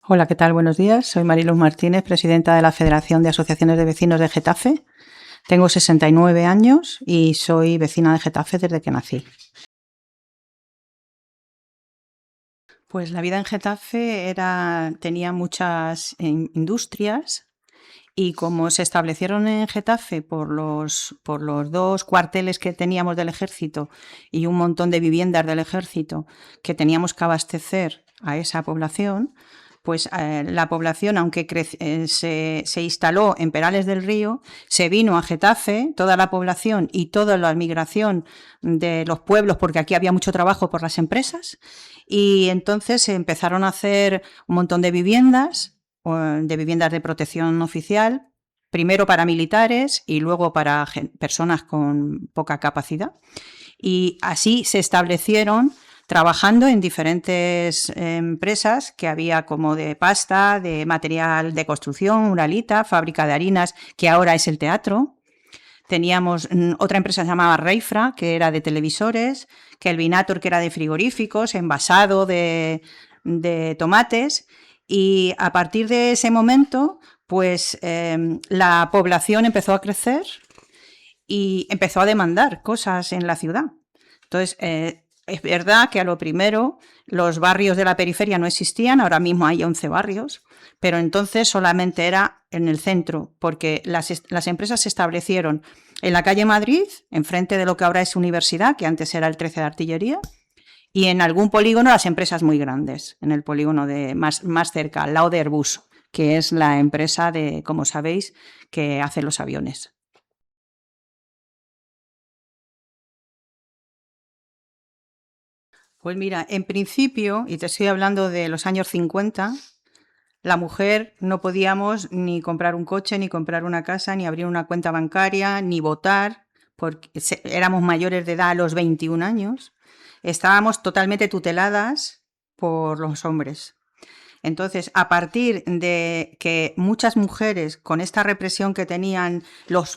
Hola, ¿qué tal? Buenos días. Soy Mariluz Martínez, presidenta de la Federación de Asociaciones de Vecinos de Getafe. Tengo 69 años y soy vecina de Getafe desde que nací. Pues la vida en Getafe tenía muchas industrias y como se establecieron en Getafe por los dos cuarteles que teníamos del ejército y un montón de viviendas del ejército que teníamos que abastecer a esa población, pues la población, aunque se instaló en Perales del Río, se vino a Getafe, toda la población y toda la migración de los pueblos, porque aquí había mucho trabajo por las empresas, y entonces se empezaron a hacer un montón de viviendas de protección oficial, primero para militares y luego para personas con poca capacidad. Y así se establecieron trabajando en diferentes empresas que había, como de pasta, de material de construcción, Uralita, fábrica de harinas, que ahora es el teatro. Teníamos otra empresa que se llamaba Reifra, que era de televisores, Kelvinator, que era de frigoríficos, envasado de tomates. Y a partir de ese momento, pues la población empezó a crecer y empezó a demandar cosas en la ciudad. Entonces, es verdad que a lo primero los barrios de la periferia no existían, ahora mismo hay 11 barrios, pero entonces solamente era en el centro, porque las empresas se establecieron en la calle Madrid, enfrente de lo que ahora es Universidad, que antes era el 13 de Artillería, y en algún polígono las empresas muy grandes, en el polígono más cerca, al lado de Airbus, que es la empresa de, como sabéis, que hace los aviones. Pues mira, en principio, y te estoy hablando de los años 50, la mujer no podíamos ni comprar un coche, ni comprar una casa, ni abrir una cuenta bancaria, ni votar, porque éramos mayores de edad a los 21 años. Estábamos totalmente tuteladas por los hombres. Entonces, a partir de que muchas mujeres, con esta represión que tenían los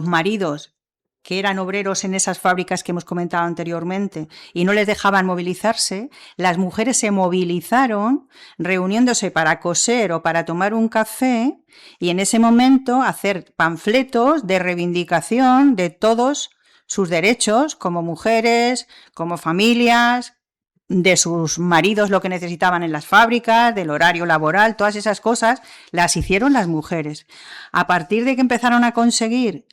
maridos, que eran obreros en esas fábricas que hemos comentado anteriormente, y no les dejaban movilizarse, las mujeres se movilizaron reuniéndose para coser o para tomar un café, y en ese momento hacer panfletos de reivindicación de todos sus derechos como mujeres, como familias, de sus maridos, lo que necesitaban en las fábricas, del horario laboral, todas esas cosas las hicieron las mujeres. A partir de que empezaron a conseguir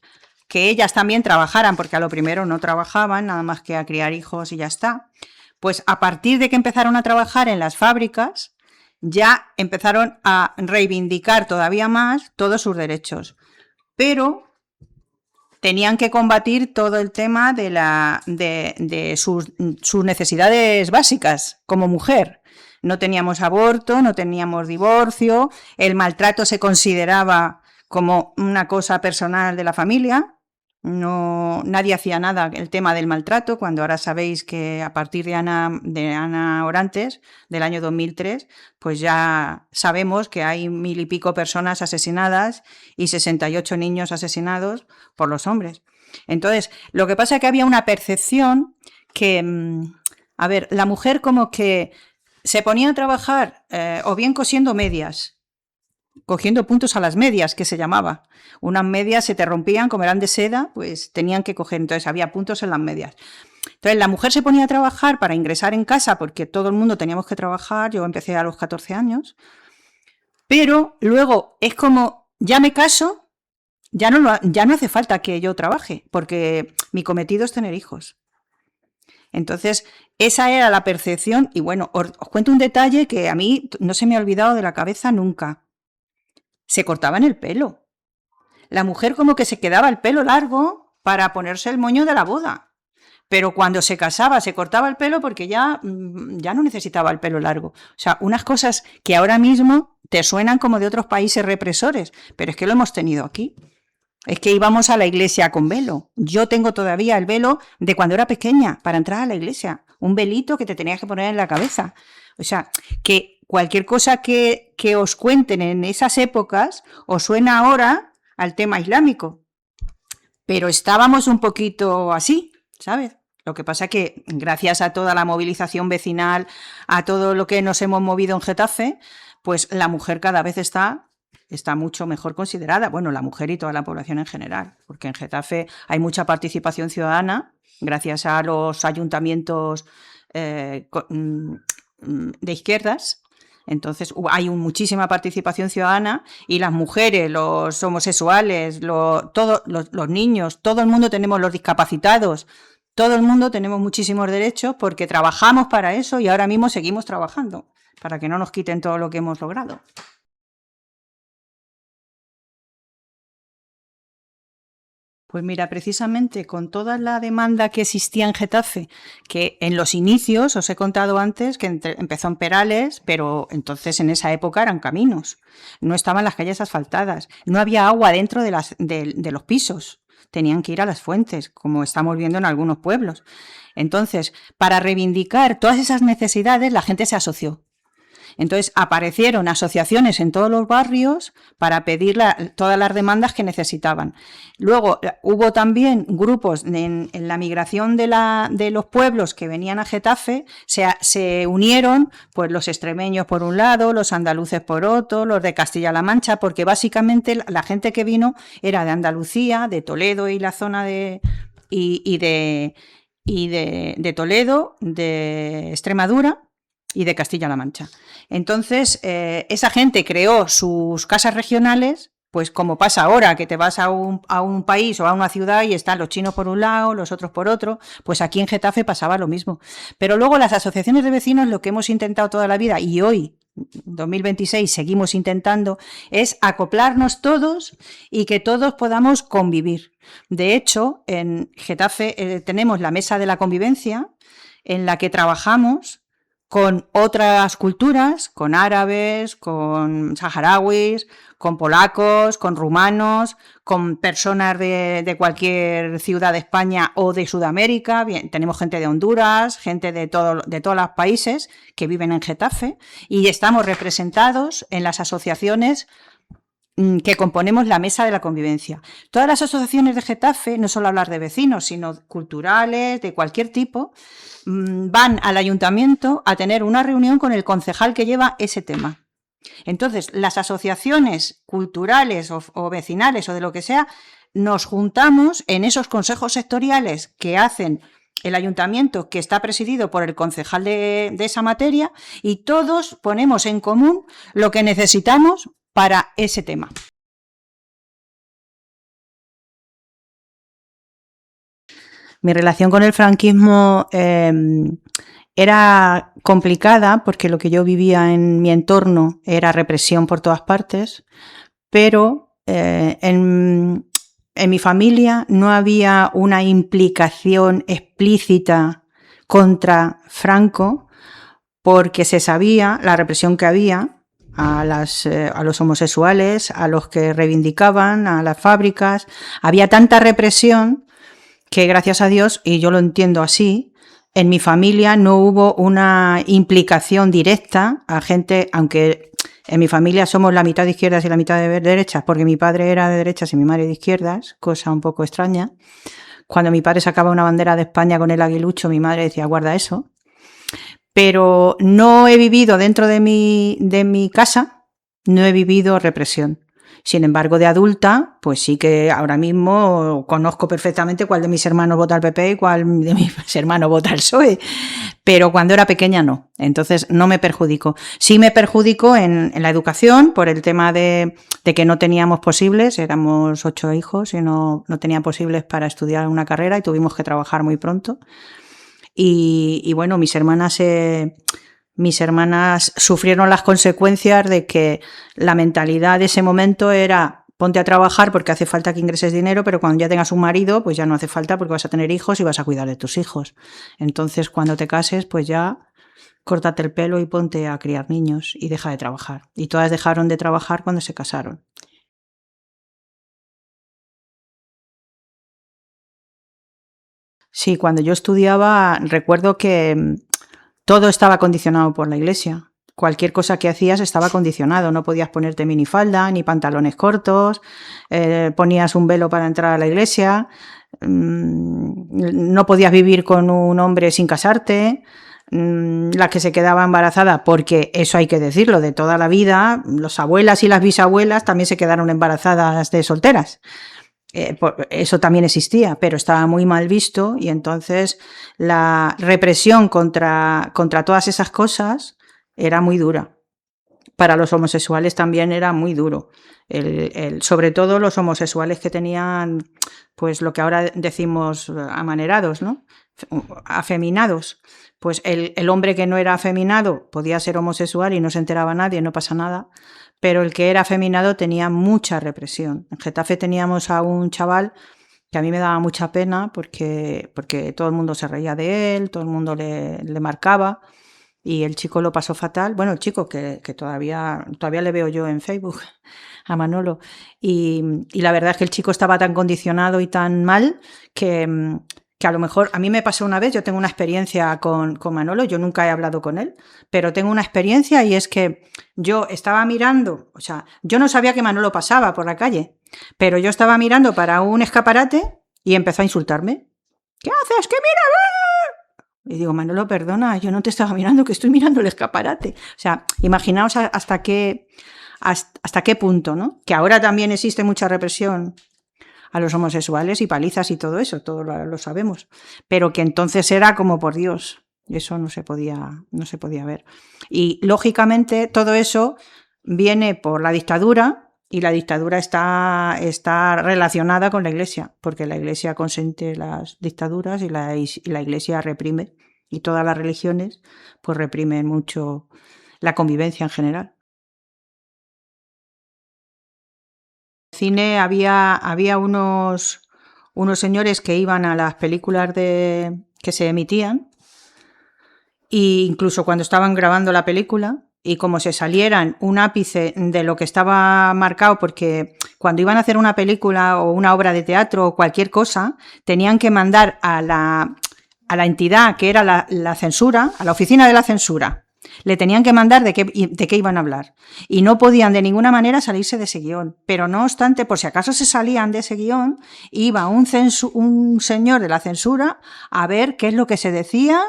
que ellas también trabajaran, porque a lo primero no trabajaban, nada más que a criar hijos y ya está, pues a partir de que empezaron a trabajar en las fábricas, ya empezaron a reivindicar todavía más todos sus derechos. Pero tenían que combatir todo el tema de sus necesidades básicas como mujer. No teníamos aborto, no teníamos divorcio, el maltrato se consideraba como una cosa personal de la familia. No, nadie hacía nada el tema del maltrato, cuando ahora sabéis que a partir de Ana Orantes, del año 2003, pues ya sabemos que hay 1000 y pico personas asesinadas y 68 niños asesinados por los hombres. Entonces, lo que pasa es que había una percepción que, a ver, la mujer como que se ponía a trabajar o bien cosiendo medias, cogiendo puntos a las medias, que se llamaba. Unas medias se te rompían, como eran de seda, pues tenían que coger, entonces había puntos en las medias. Entonces la mujer se ponía a trabajar para ingresar en casa, porque todo el mundo teníamos que trabajar, yo empecé a los 14 años, pero luego es como, ya me caso, ya no hace falta que yo trabaje, porque mi cometido es tener hijos. Entonces, esa era la percepción, y bueno, os cuento un detalle que a mí no se me ha olvidado de la cabeza nunca. Se cortaban el pelo. La mujer como que se quedaba el pelo largo para ponerse el moño de la boda. Pero cuando se casaba se cortaba el pelo porque ya no necesitaba el pelo largo. O sea, unas cosas que ahora mismo te suenan como de otros países represores, pero es que lo hemos tenido aquí. Es que íbamos a la iglesia con velo. Yo tengo todavía el velo de cuando era pequeña para entrar a la iglesia. Un velito que te tenías que poner en la cabeza. O sea, que cualquier cosa que os cuenten en esas épocas os suena ahora al tema islámico. Pero estábamos un poquito así, ¿sabes? Lo que pasa que gracias a toda la movilización vecinal, a todo lo que nos hemos movido en Getafe, pues la mujer cada vez está mucho mejor considerada. Bueno, la mujer y toda la población en general, porque en Getafe hay mucha participación ciudadana gracias a los ayuntamientos de izquierdas. Entonces hay muchísima participación ciudadana y las mujeres, los homosexuales, todos los niños, todo el mundo tenemos, los discapacitados, todo el mundo tenemos muchísimos derechos porque trabajamos para eso y ahora mismo seguimos trabajando para que no nos quiten todo lo que hemos logrado. Pues mira, precisamente con toda la demanda que existía en Getafe, que en los inicios, os he contado antes, que empezó en Perales, pero entonces en esa época eran caminos, no estaban las calles asfaltadas, no había agua dentro de los pisos, tenían que ir a las fuentes, como estamos viendo en algunos pueblos. Entonces, para reivindicar todas esas necesidades, la gente se asoció. Entonces aparecieron asociaciones en todos los barrios para pedir todas las demandas que necesitaban. Luego hubo también grupos en la migración de los pueblos que venían a Getafe, se unieron pues los extremeños por un lado, los andaluces por otro, los de Castilla-La Mancha, porque básicamente la gente que vino era de Andalucía, de Toledo y la zona de Toledo, de Extremadura y de Castilla-La Mancha. Entonces, esa gente creó sus casas regionales, pues como pasa ahora, que te vas a un país o a una ciudad y están los chinos por un lado, los otros por otro, pues aquí en Getafe pasaba lo mismo. Pero luego las asociaciones de vecinos, lo que hemos intentado toda la vida, y hoy, 2026, seguimos intentando, es acoplarnos todos y que todos podamos convivir. De hecho, en Getafe tenemos la mesa de la convivencia, en la que trabajamos con otras culturas, con árabes, con saharauis, con polacos, con rumanos, con personas de cualquier ciudad de España o de Sudamérica. Bien, tenemos gente de Honduras, gente de todos los países que viven en Getafe y estamos representados en las asociaciones que componemos la mesa de la convivencia. Todas las asociaciones de Getafe, no solo hablar de vecinos, sino culturales, de cualquier tipo, van al ayuntamiento a tener una reunión con el concejal que lleva ese tema. Entonces, las asociaciones culturales o vecinales o de lo que sea, nos juntamos en esos consejos sectoriales que hacen el ayuntamiento, que está presidido por el concejal de esa materia, y todos ponemos en común lo que necesitamos para ese tema. Mi relación con el franquismo era complicada porque lo que yo vivía en mi entorno era represión por todas partes, pero en mi familia no había una implicación explícita contra Franco porque se sabía la represión que había a los homosexuales, a los que reivindicaban, a las fábricas. Había tanta represión que, gracias a Dios, y yo lo entiendo así, en mi familia no hubo una implicación directa a gente, aunque en mi familia somos la mitad de izquierdas y la mitad de derechas, porque mi padre era de derechas y mi madre de izquierdas, cosa un poco extraña. Cuando mi padre sacaba una bandera de España con el aguilucho, mi madre decía, guarda eso. Pero no he vivido dentro de mi casa, no he vivido represión. Sin embargo, de adulta, pues sí que ahora mismo conozco perfectamente cuál de mis hermanos vota al PP y cuál de mis hermanos vota al PSOE. Pero cuando era pequeña no. Entonces no me perjudicó. Sí me perjudicó en la educación por el tema de que no teníamos posibles, éramos 8 hijos y no tenía posibles para estudiar una carrera y tuvimos que trabajar muy pronto. Y bueno, mis hermanas sufrieron las consecuencias de que la mentalidad de ese momento era ponte a trabajar porque hace falta que ingreses dinero, pero cuando ya tengas un marido, pues ya no hace falta porque vas a tener hijos y vas a cuidar de tus hijos. Entonces, cuando te cases, pues ya córtate el pelo y ponte a criar niños y deja de trabajar. Y todas dejaron de trabajar cuando se casaron. Sí, cuando yo estudiaba, recuerdo que todo estaba condicionado por la Iglesia. Cualquier cosa que hacías estaba condicionado. No podías ponerte minifalda ni pantalones cortos, ponías un velo para entrar a la iglesia, no podías vivir con un hombre sin casarte. la que se quedaba embarazada, porque eso hay que decirlo, de toda la vida, las abuelas y las bisabuelas también se quedaron embarazadas de solteras. Eso también existía, pero estaba muy mal visto y entonces la represión contra todas esas cosas era muy dura. Para los homosexuales también era muy duro. Sobre todo los homosexuales que tenían, pues lo que ahora decimos amanerados, ¿no? Afeminados. Pues el hombre que no era afeminado podía ser homosexual y no se enteraba nadie, no pasa nada, pero el que era afeminado tenía mucha represión. En Getafe teníamos a un chaval que a mí me daba mucha pena porque todo el mundo se reía de él, todo el mundo le marcaba y el chico lo pasó fatal. Bueno, el chico que todavía le veo yo en Facebook, a Manolo, y la verdad es que el chico estaba tan condicionado y tan mal que a lo mejor, a mí me pasó una vez, yo tengo una experiencia con Manolo, yo nunca he hablado con él, pero tengo una experiencia y es que yo estaba mirando, o sea, yo no sabía que Manolo pasaba por la calle, pero yo estaba mirando para un escaparate y empezó a insultarme. ¿Qué haces? ¿Qué miras? Y digo, Manolo, perdona, yo no te estaba mirando, que estoy mirando el escaparate. O sea, imaginaos hasta qué punto, ¿no? Que ahora también existe mucha represión a los homosexuales y palizas y todo eso, todo lo sabemos, pero que entonces era como, por Dios, eso no se podía ver. Y lógicamente todo eso viene por la dictadura y la dictadura está relacionada con la Iglesia, porque la Iglesia consiente las dictaduras y la Iglesia reprime, y todas las religiones pues reprimen mucho la convivencia en general. Cine había unos señores que iban a las películas que se emitían, e incluso cuando estaban grabando la película, y como se salieran un ápice de lo que estaba marcado, porque cuando iban a hacer una película o una obra de teatro o cualquier cosa, tenían que mandar a la entidad que era la censura, a la oficina de la censura. Le tenían que mandar de qué iban a hablar. Y no podían de ninguna manera salirse de ese guión. Pero no obstante, por si acaso se salían de ese guión, iba un señor de la censura a ver qué es lo que se decía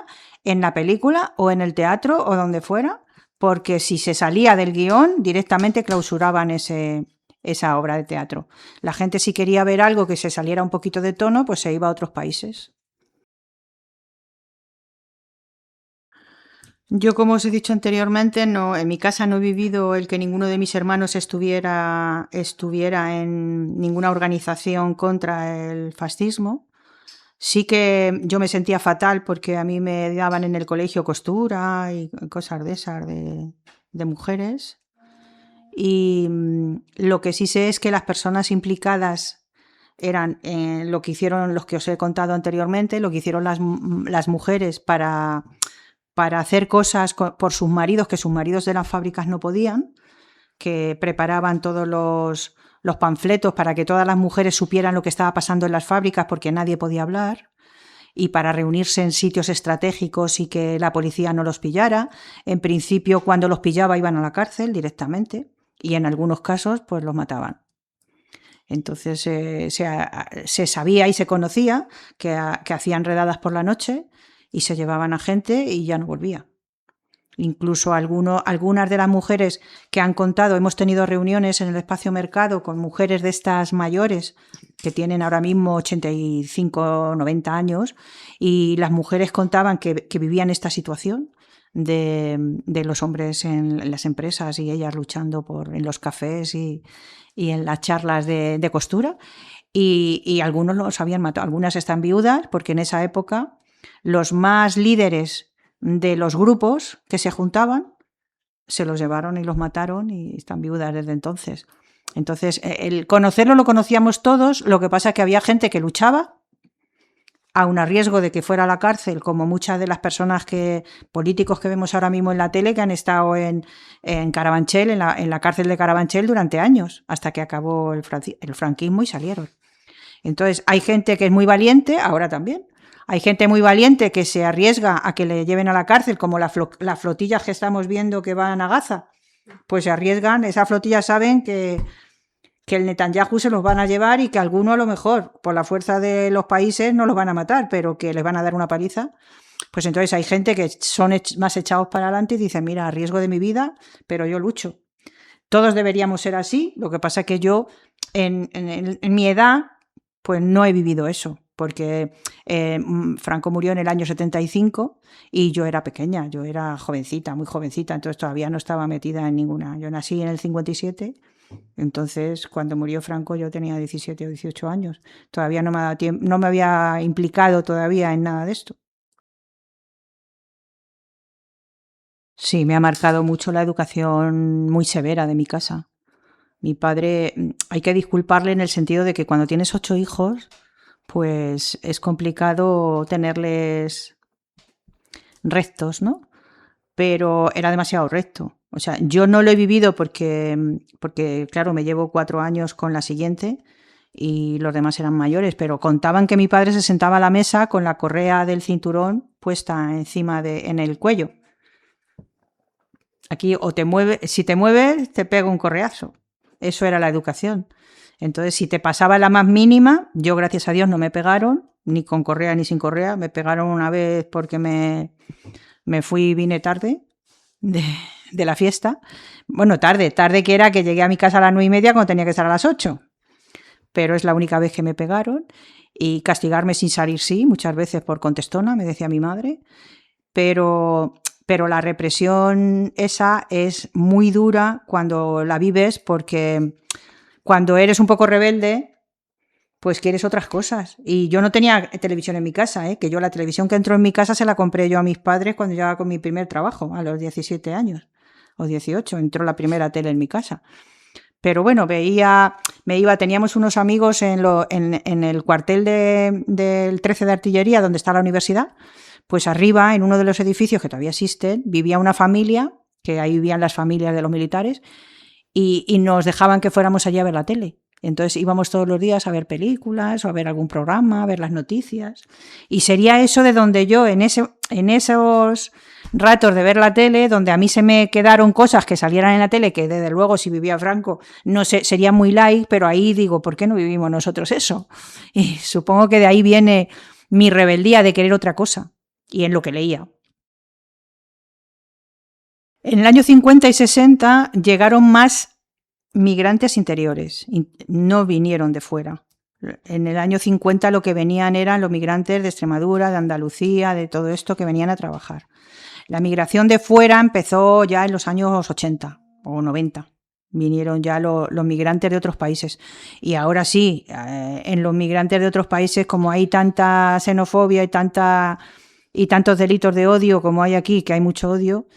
en la película o en el teatro o donde fuera, porque si se salía del guión, directamente clausuraban esa obra de teatro. La gente, si quería ver algo que se saliera un poquito de tono, pues se iba a otros países. Yo, como os he dicho anteriormente, en mi casa no he vivido el que ninguno de mis hermanos estuviera en ninguna organización contra el fascismo. Sí que yo me sentía fatal porque a mí me daban en el colegio costura y cosas de esas de mujeres. Y lo que sí sé es que las personas implicadas eran lo que hicieron los que os he contado anteriormente, lo que hicieron las mujeres para hacer cosas por sus maridos, que sus maridos de las fábricas no podían, que preparaban todos los panfletos para que todas las mujeres supieran lo que estaba pasando en las fábricas porque nadie podía hablar, y para reunirse en sitios estratégicos y que la policía no los pillara. En principio, cuando los pillaba iban a la cárcel directamente y en algunos casos pues los mataban. Entonces se sabía y se conocía que hacían redadas por la noche y se llevaban a gente y ya no volvía. Incluso algunas de las mujeres que han contado, hemos tenido reuniones en el Espacio Mercado con mujeres de estas mayores que tienen ahora mismo 85, 90 años, y las mujeres contaban que vivían esta situación de los hombres en las empresas y ellas luchando en los cafés y en las charlas de costura, y algunos los habían matado. Algunas están viudas porque en esa época los más líderes de los grupos que se juntaban se los llevaron y los mataron y están viudas desde entonces. Entonces, el conocerlo lo conocíamos todos, lo que pasa es que había gente que luchaba aun a riesgo de que fuera a la cárcel, como muchas de las personas políticos que vemos ahora mismo en la tele, que han estado en Carabanchel, en la cárcel de Carabanchel durante años, hasta que acabó el franquismo y salieron. Entonces, hay gente que es muy valiente, ahora también. Hay gente muy valiente que se arriesga a que le lleven a la cárcel, como las flotillas que estamos viendo que van a Gaza. Pues se arriesgan, esas flotillas saben que el Netanyahu se los van a llevar y que algunos a lo mejor, por la fuerza de los países, no los van a matar, pero que les van a dar una paliza. Pues entonces hay gente que son más echados para adelante y dicen, mira, a riesgo de mi vida, pero yo lucho. Todos deberíamos ser así, lo que pasa es que yo en mi edad pues no he vivido eso, porque Franco murió en el año 75 y yo era pequeña, yo era jovencita, muy jovencita, entonces todavía no estaba metida en ninguna. Yo nací en el 57, entonces cuando murió Franco yo tenía 17 o 18 años, todavía no me, no me había implicado todavía en nada de esto. Sí, me ha marcado mucho la educación muy severa de mi casa. Mi padre, hay que disculparle en el sentido de que cuando tienes 8 hijos, pues es complicado tenerles rectos, ¿no? Pero era demasiado recto. O sea, yo no lo he vivido porque claro, me llevo 4 años con la siguiente y los demás eran mayores, pero contaban que mi padre se sentaba a la mesa con la correa del cinturón puesta encima en el cuello. Aquí o te mueves, si te mueves, te pega un correazo. Eso era la educación. Entonces, si te pasaba la más mínima, yo gracias a Dios no me pegaron, ni con correa ni sin correa. Me pegaron una vez porque me fui y vine tarde de la fiesta. Bueno, tarde que era que llegué a mi casa a las 9:30 cuando tenía que estar a las 8. Pero es la única vez que me pegaron. Y castigarme sin salir sí, muchas veces por contestona, me decía mi madre. Pero la represión esa es muy dura cuando la vives porque cuando eres un poco rebelde, pues quieres otras cosas. Y yo no tenía televisión en mi casa, que yo la televisión que entró en mi casa se la compré yo a mis padres cuando llegaba con mi primer trabajo, a los 17 años o 18, entró la primera tele en mi casa. Pero bueno, teníamos unos amigos en el cuartel del 13 de artillería, donde está la universidad. Pues arriba, en uno de los edificios que todavía existen, vivía una familia, que ahí vivían las familias de los militares, y nos dejaban que fuéramos allí a ver la tele. Entonces íbamos todos los días a ver películas o a ver algún programa, a ver las noticias. Y sería eso de donde yo, en esos ratos de ver la tele, donde a mí se me quedaron cosas que salieran en la tele, que desde luego si vivía Franco, no sé, sería muy light, pero ahí digo, ¿por qué no vivimos nosotros eso? Y supongo que de ahí viene mi rebeldía de querer otra cosa. Y en lo que leía. En el año 50 y 60 llegaron más migrantes interiores, no vinieron de fuera. En el año 50 lo que venían eran los migrantes de Extremadura, de Andalucía, de todo esto que venían a trabajar. La migración de fuera empezó ya en los años 80 o 90. Vinieron ya los migrantes de otros países. Y ahora sí, en los migrantes de otros países, como hay tanta xenofobia y tantos delitos de odio como hay aquí, que hay mucho odio,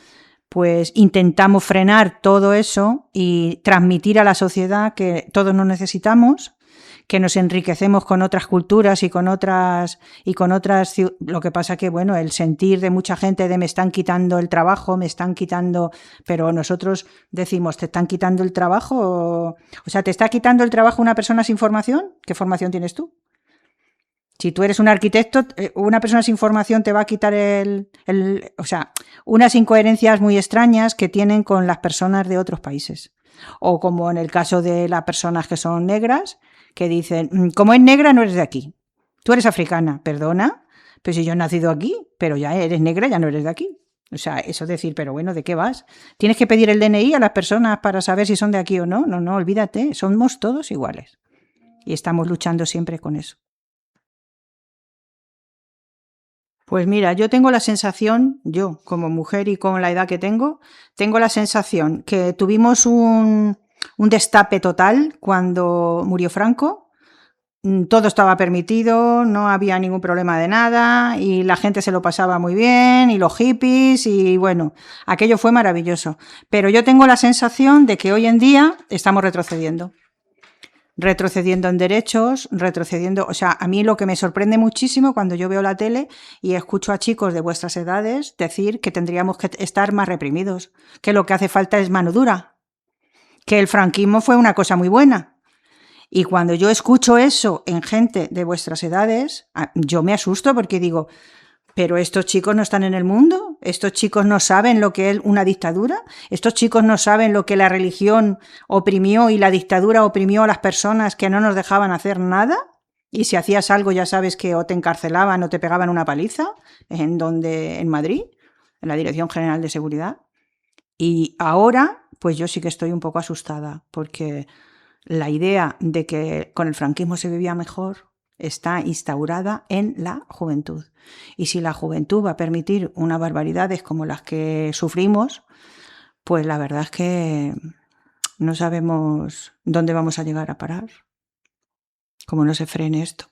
pues intentamos frenar todo eso y transmitir a la sociedad que todos nos necesitamos, que nos enriquecemos con otras culturas y con otras. Lo que pasa que, bueno, el sentir de mucha gente de me están quitando el trabajo, me están quitando, pero nosotros decimos, ¿te están quitando el trabajo? O sea, ¿te está quitando el trabajo una persona sin formación? ¿Qué formación tienes tú? Si tú eres un arquitecto, una persona sin formación te va a quitar o sea, unas incoherencias muy extrañas que tienen con las personas de otros países. O como en el caso de las personas que son negras, que dicen, como es negra no eres de aquí. Tú eres africana, perdona, pero si yo he nacido aquí, pero ya eres negra, ya no eres de aquí. O sea, eso es decir, pero bueno, ¿de qué vas? ¿Tienes que pedir el DNI a las personas para saber si son de aquí o no? No, olvídate, somos todos iguales. Y estamos luchando siempre con eso. Pues mira, yo tengo la sensación, yo como mujer y con la edad que tengo la sensación que tuvimos un destape total cuando murió Franco. Todo estaba permitido, no había ningún problema de nada y la gente se lo pasaba muy bien y los hippies y bueno, aquello fue maravilloso. Pero yo tengo la sensación de que hoy en día estamos retrocediendo en derechos, o sea, a mí lo que me sorprende muchísimo cuando yo veo la tele y escucho a chicos de vuestras edades decir que tendríamos que estar más reprimidos, que lo que hace falta es mano dura, que el franquismo fue una cosa muy buena. Y cuando yo escucho eso en gente de vuestras edades, yo me asusto porque digo, pero estos chicos no están en el mundo, estos chicos no saben lo que es una dictadura, estos chicos no saben lo que la religión oprimió y la dictadura oprimió a las personas que no nos dejaban hacer nada. Y si hacías algo, ya sabes que o te encarcelaban o te pegaban una paliza, en Madrid, en la Dirección General de Seguridad. Y ahora, pues yo sí que estoy un poco asustada, porque la idea de que con el franquismo se vivía mejor está instaurada en la juventud. Y si la juventud va a permitir unas barbaridades como las que sufrimos, pues la verdad es que no sabemos dónde vamos a llegar a parar, como no se frene esto.